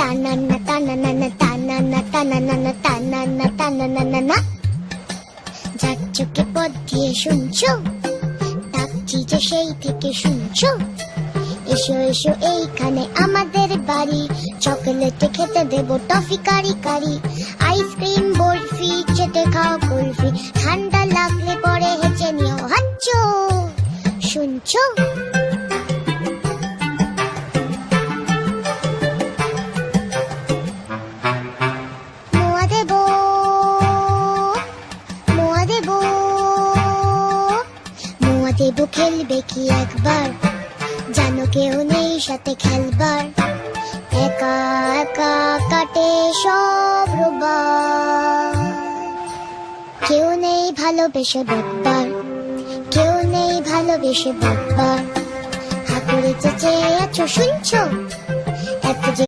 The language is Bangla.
তানান্না তানানানা তানান্না তানানানা তানান্না তানানানা। যার চোখে পথ দিয়ে শুনছো, ডাকছি যে সেই থেকে শুনছো। এসো এসো এইখানে আমাদের বাড়ি, চকলেটে খেতে দেবো টফি কারি কারি। আইসক্রিম বরফি চেটে খাও কুলফি, ঠান্ডা লাগলে পরে হেঁচে নিও হাচ্চো। শুনছো? মোয়া দেবো, মোয়া দেবো, মোয়া দেবো। খেলবে কি একবার? জানো কেউ নেই সাথে খেলবার, একা একা কাটে সব রোববার। কেউ নেই ভালোবেসে বকবার, কেউ নেই ভালোবেসে বকবার। হাতুড়ে চেঁচে আছো শুনছো? এত যে